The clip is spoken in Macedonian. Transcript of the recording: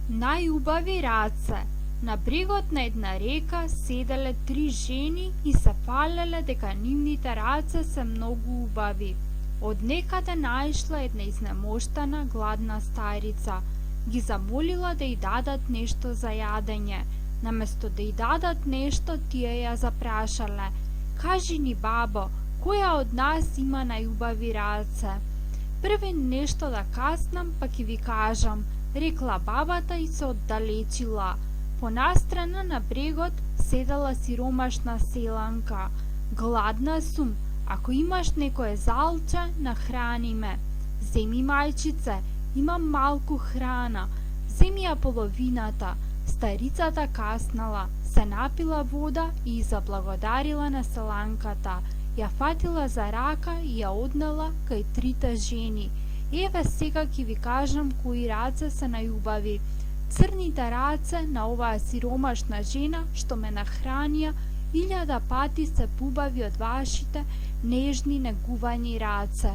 Најубави раце. На брегот на една река седеле 3 жени и се фалеле дека нивните раце се многу убави. Од некаде наишла една изнемоштена, гладна старица. Ги замолила да й дадат нешто за јадење. Наместо да й дадат нешто, тие ја запрашале: "Кажи ни, бабо, која од нас има најубави раце?" "Први нешто да каснам, па ќе ви кажам," рекла бабата и се оддалечила. Понастрана на брегот седела сиромашна селанка. "Гладна сум, ако имаш некое залче, нахрани ме." "Земи, мајчице, имам малку храна, земи ја половината." Старицата каснала, се напила вода и заблагодарила на селанката. Ја фатила за рака и ја однела кај 3 жени. "Еве сега ќе ви кажам кои раце се најубави. Црните раце на оваа сиромашна жена што ме нахранија 1000 пати се побави од вашите нежни негувани раце."